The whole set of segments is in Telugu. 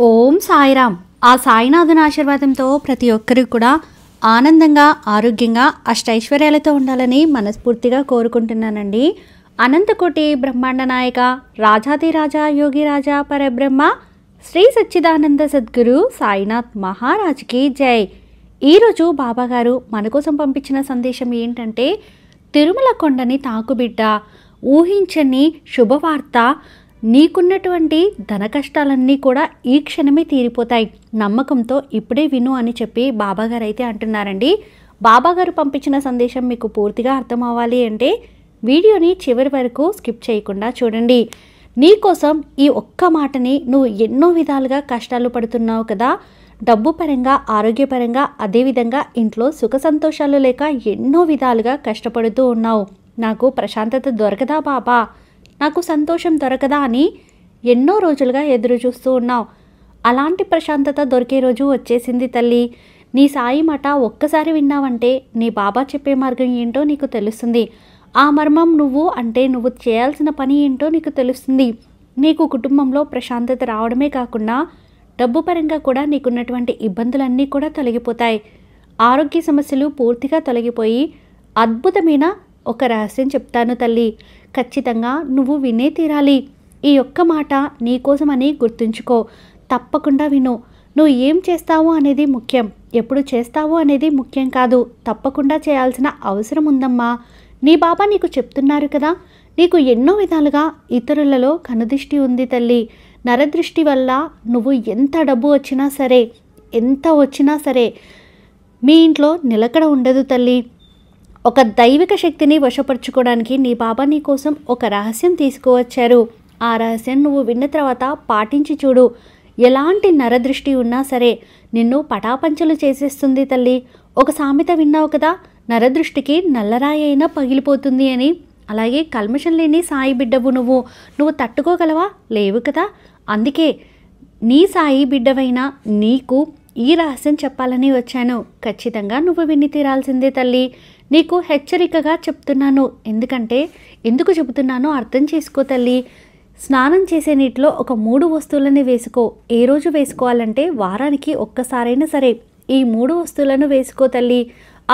ఓం సాయిరామ్. ఆ సాయినాథుని ఆశీర్వాదంతో ప్రతి ఒక్కరికి కూడా ఆనందంగా, ఆరోగ్యంగా, అష్టైశ్వర్యాలతో ఉండాలని మనస్ఫూర్తిగా కోరుకుంటున్నానండి. అనంతకోటి బ్రహ్మాండ నాయక, రాజాదిరాజా, యోగిరాజా, పరబ్రహ్మ, శ్రీ సచ్చిదానంద సద్గురు సాయినాథ్ మహారాజ్కి జై. ఈరోజు బాబాగారు మన కోసం పంపించిన సందేశం ఏంటంటే, తిరుమల కొండని తాకుబిడ్డ, ఊహించని శుభవార్త, నీకున్నటువంటి ధన కష్టాలన్నీ కూడా ఈ క్షణమే తీరిపోతాయి, నమ్మకంతో ఇప్పుడే విను అని చెప్పి బాబాగారు అయితే అంటున్నారండి. బాబాగారు పంపించిన సందేశం మీకు పూర్తిగా అర్థం అవ్వాలి అంటే వీడియోని చివరి వరకు స్కిప్ చేయకుండా చూడండి. నీకోసం ఈ ఒక్క మాటని నువ్వు ఎన్నో విధాలుగా కష్టాలు పడుతున్నావు కదా, డబ్బు పరంగా, ఆరోగ్యపరంగా, అదేవిధంగా ఇంట్లో సుఖ సంతోషాలు లేక ఎన్నో విధాలుగా కష్టపడుతూ ఉన్నావు. నాకు ప్రశాంతత దొరకదా బాబా, నాకు సంతోషం దొరకదా అని ఎన్నో రోజులుగా ఎదురు చూస్తూ ఉన్నావు. అలాంటి ప్రశాంతత దొరికే రోజు వచ్చేసింది తల్లి. నీ సాయి మాట ఒక్కసారి విన్నావంటే నీ బాబా చెప్పే మార్గం ఏంటో నీకు తెలుస్తుంది. ఆ మర్మం నువ్వు చేయాల్సిన పని ఏంటో నీకు తెలుస్తుంది. నీకు కుటుంబంలో ప్రశాంతత రావడమే కాకుండా డబ్బు పరంగా కూడా నీకున్నటువంటి ఇబ్బందులన్నీ కూడా తొలగిపోతాయి. ఆరోగ్య సమస్యలు పూర్తిగా తొలగిపోయి అద్భుతమైన ఒక రహస్యం చెప్తాను తల్లి, ఖచ్చితంగా నువ్వు వినే తీరాలి. ఈ ఒక్క మాట నీకోసమని గుర్తుంచుకో, తప్పకుండా విను. నువ్వు ఏం చేస్తావు అనేది ముఖ్యం, ఎప్పుడు చేస్తావు అనేది ముఖ్యం కాదు. తప్పకుండా చేయాల్సిన అవసరం ఉందమ్మా. నీ బాబా నీకు చెప్తున్నారు కదా, నీకు ఎన్నో విధాలుగా ఇతరులలో కనుదృష్టి ఉంది తల్లి. నరదృష్టి వల్ల నువ్వు ఎంత డబ్బు వచ్చినా సరే, ఎంత వచ్చినా సరే మీ ఇంట్లో నిలకడ ఉండదు తల్లి. ఒక దైవిక శక్తిని వశపరుచుకోవడానికి నీ బాబా నీ కోసం ఒక రహస్యం తీసుకువచ్చారు. ఆ రహస్యం నువ్వు విన్న తర్వాత పాటించి చూడు. ఎలాంటి నరదృష్టి ఉన్నా సరే నిన్ను పటాపంచలు చేసేస్తుంది తల్లి. ఒక సామెత విన్నావు కదా, నరదృష్టికి నల్లరాయి అయినా పగిలిపోతుంది అని. అలాగే కల్మషం లేని సాయి బిడ్డవు నువ్వు తట్టుకోగలవా? లేవు కదా. అందుకే నీ సాయి బిడ్డవైనా నీకు ఈ రహస్యం చెప్పాలని వచ్చాను. ఖచ్చితంగా నువ్వు విని తీరాల్సిందే తల్లి. నీకు హెచ్చరికగా చెప్తున్నాను. ఎందుకు చెబుతున్నానో అర్థం చేసుకో తల్లి. స్నానం చేసే నీటిలో ఒక 3 వస్తువులని వేసుకో. ఏ రోజు వేసుకోవాలంటే వారానికి ఒక్కసారైనా సరే ఈ 3 వస్తువులను వేసుకో తల్లి.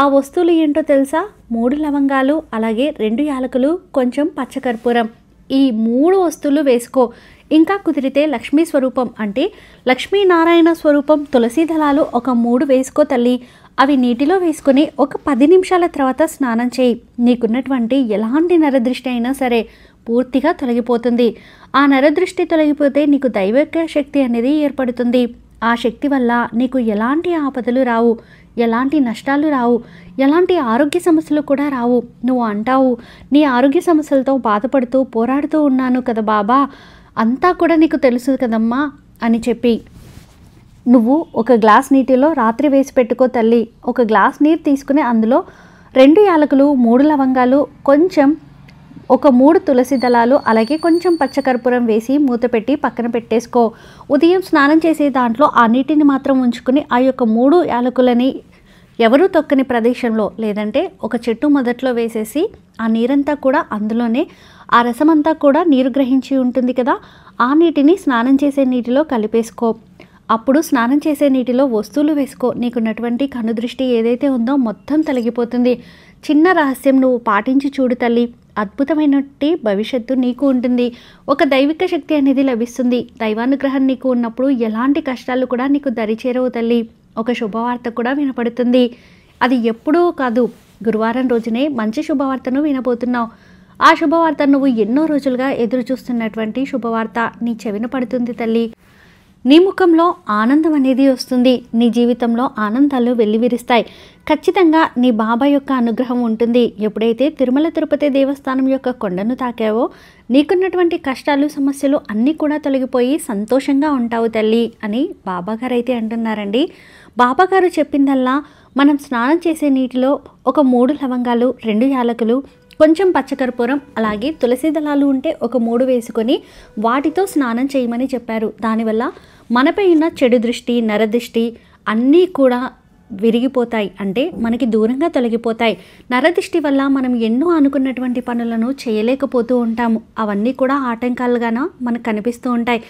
ఆ వస్తువులు ఏంటో తెలుసా? 3 లవంగాలు, అలాగే 2 యాలకులు, కొంచెం పచ్చకర్పూరం. ఈ 3 వస్తువులు వేసుకో. ఇంకా కుదిరితే లక్ష్మీ స్వరూపం అంటే లక్ష్మీనారాయణ స్వరూపం తులసి దళాలు ఒక 3 వేసుకో తల్లి. అవి నీటిలో వేసుకొని ఒక 10 నిమిషాల తర్వాత స్నానం చేయి. నీకున్నటువంటి ఎలాంటి నరదృష్టి అయినా సరే పూర్తిగా తొలగిపోతుంది. ఆ నరదృష్టి తొలగిపోతే నీకు దైవిక శక్తి అనేది ఏర్పడుతుంది. ఆ శక్తి వల్ల నీకు ఎలాంటి ఆపదలు రావు, ఎలాంటి నష్టాలు రావు, ఎలాంటి ఆరోగ్య సమస్యలు కూడా రావు. నువ్వు అంటావు, నీ ఆరోగ్య సమస్యలతో బాధపడుతూ పోరాడుతూ ఉన్నాను కదా బాబా, అంతా కూడా నీకు తెలుసు కదమ్మా అని చెప్పి నువ్వు ఒక గ్లాస్ నీటిలో రాత్రి వేసి పెట్టుకో తల్లి. ఒక గ్లాస్ నీరు తీసుకుని అందులో 2 యాలకులు, 3 లవంగాలు, కొంచెం ఒక 3 తులసి దళాలు, అలాగే కొంచెం పచ్చకర్పూరం వేసి మూత పెట్టి పక్కన పెట్టేసుకో. ఉదయం స్నానం చేసే దాంట్లో ఆ నీటిని మాత్రం ఉంచుకుని ఆ యొక్క 3 యాలకులని ఎవరూ తొక్కని ప్రదేశంలో, లేదంటే ఒక చెట్టు మొదట్లో వేసేసి ఆ నీరంతా కూడా అందులోనే, ఆ రసమంతా కూడా నీరు గ్రహించి ఉంటుంది కదా, ఆ నీటిని స్నానం చేసే నీటిలో కలిపేసుకో. అప్పుడు స్నానం చేసే నీటిలో వస్తువులు వేసుకో. నీకున్నటువంటి కనుదృష్టి ఏదైతే ఉందో మొత్తం తొలగిపోతుంది. చిన్న రహస్యం నువ్వు పాటించి చూడు తల్లి, అద్భుతమైనట్టి భవిష్యత్తు నీకు ఉంటుంది. ఒక దైవిక శక్తి అనేది లభిస్తుంది. దైవానుగ్రహం నీకు ఉన్నప్పుడు ఎలాంటి కష్టాలు కూడా నీకు దరిచేరవు తల్లి. ఒక శుభవార్త కూడా వినపడుతుంది. అది ఎప్పుడూ కాదు, గురువారం రోజునే మంచి శుభవార్తను వినబోతున్నావు. ఆ శుభవార్త నువ్వు ఎన్నో రోజులుగా ఎదురు చూస్తున్నటువంటి శుభవార్త నీ చెవిన పడుతుంది తల్లి. నీ ముఖంలో ఆనందం అనేది వస్తుంది. నీ జీవితంలో ఆనందాలు వెల్లివిరుస్తాయి. ఖచ్చితంగా నీ బాబా యొక్క అనుగ్రహం ఉంటుంది. ఎప్పుడైతే తిరుమల తిరుపతి దేవస్థానం యొక్క కొండను తాకావో నీకున్నటువంటి కష్టాలు, సమస్యలు అన్నీ కూడా తొలగిపోయి సంతోషంగా ఉంటావు తల్లి అని బాబాగారు అయితే అంటున్నారండి. బాబాగారు చెప్పిందల్లా మనం స్నానం చేసే నీటిలో ఒక 3 లవంగాలు, 2 యాలకులు, కొంచెం పచ్చకర్పూరం, అలాగే తులసి దళాలు ఉంటే ఒక 3 వేసుకొని వాటితో స్నానం చేయమని చెప్పారు. దానివల్ల మనపై ఉన్న చెడు దృష్టి, నరదృష్టి అన్నీ కూడా విరిగిపోతాయి, అంటే మనకి దూరంగా తొలగిపోతాయి. నరదిష్టి వల్ల మనం ఎన్నో అనుకున్నటువంటి పనులను చేయలేకపోతూ ఉంటాము. అవన్నీ కూడా ఆటంకాలుగాన మనకు కనిపిస్తూ ఉంటాయి.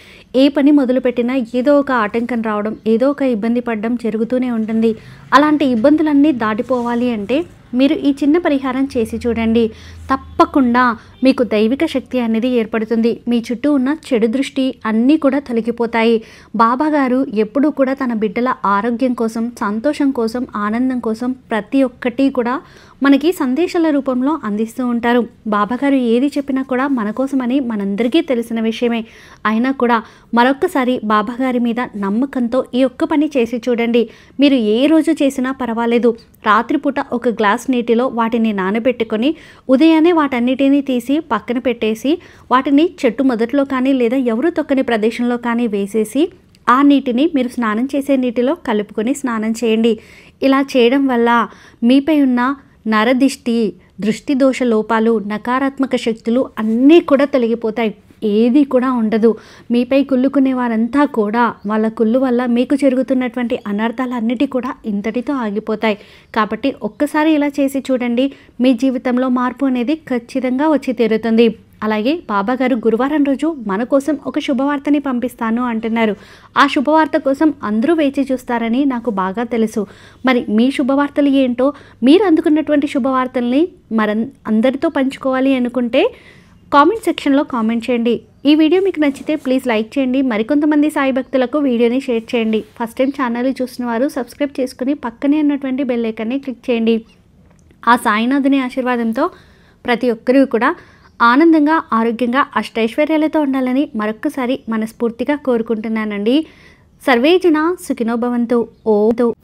ఏ పని మొదలుపెట్టినా ఏదో ఒక ఆటంకం రావడం, ఏదో ఒక ఇబ్బంది పడడం జరుగుతూనే ఉంటుంది. అలాంటి ఇబ్బందులన్నీ దాటిపోవాలి అంటే మీరు ఈ చిన్న పరిహారం చేసి చూడండి. తప్పకుండా మీకు దైవిక శక్తి అనేది ఏర్పడుతుంది. మీ చుట్టూ ఉన్న చెడు దృష్టి అన్నీ కూడా తొలగిపోతాయి. బాబాగారు ఎప్పుడూ కూడా తన బిడ్డల ఆరోగ్యం కోసం, సంతోషం కోసం, ఆనందం కోసం ప్రతి ఒక్కటి కూడా మనకి సందేశాల రూపంలో అందిస్తూ ఉంటారు. బాబాగారు ఏది చెప్పినా కూడా మన కోసమని మనందరికీ తెలిసిన విషయమే. అయినా కూడా మరొక్కసారి బాబాగారి మీద నమ్మకంతో ఈ ఒక్క పని చేసి చూడండి. మీరు ఏ రోజు చేసినా పర్వాలేదు. రాత్రిపూట ఒక గ్లాస్ నీటిలో వాటిని నానబెట్టుకొని ఉదయాన్నే వాటన్నిటినీ తీసి పక్కన పెట్టేసి వాటిని చెట్టు మొదట్లో కానీ లేదా ఎవరు తొక్కని ప్రదేశంలో కానీ వేసేసి ఆ నీటిని మీరు స్నానం చేసే నీటిలో కలుపుకొని స్నానం చేయండి. ఇలా చేయడం వల్ల మీపై ఉన్న నరదిష్టి, దృష్టి దోష లోపాలు, నకారాత్మక శక్తులు అన్నీ కూడా తొలగిపోతాయి. ఏది కూడా ఉండదు. మీపై కుళ్ళుకునే వారంతా కూడా వాళ్ళ కుళ్ళు వల్ల మీకు జరుగుతున్నటువంటి అనర్థాలన్నిటి కూడా ఇంతటితో ఆగిపోతాయి. కాబట్టి ఒక్కసారి ఇలా చేసి చూడండి. మీ జీవితంలో మార్పు అనేది ఖచ్చితంగా వచ్చి తీరుతుంది. అలాగే బాబాగారు గురువారం రోజు మన కోసం ఒక శుభవార్తని పంపిస్తాను అంటున్నారు. ఆ శుభవార్త కోసం అందరూ వేచి చూస్తారని నాకు బాగా తెలుసు. మరి మీ శుభవార్తలు ఏంటో, మీరు అందుకున్నటువంటి శుభవార్తల్ని అందరితో పంచుకోవాలి అనుకుంటే కామెంట్ సెక్షన్లో కామెంట్ చేయండి. ఈ వీడియో మీకు నచ్చితే ప్లీజ్ లైక్ చేయండి. మరికొంతమంది సాయి భక్తులకు వీడియోని షేర్ చేయండి. ఫస్ట్ టైం ఛానల్ చూసిన వారు సబ్స్క్రైబ్ చేసుకుని పక్కనే ఉన్నటువంటి బెల్ ఐకాన్ని క్లిక్ చేయండి. ఆ సాయినాథుని ఆశీర్వాదంతో ప్రతి ఒక్కరూ కూడా ఆనందంగా, ఆరోగ్యంగా, అష్టైశ్వర్యాలతో ఉండాలని మరొక్కసారి మనస్ఫూర్తిగా కోరుకుంటున్నానండి. సర్వే జన సుఖినో భవంతు. ఓం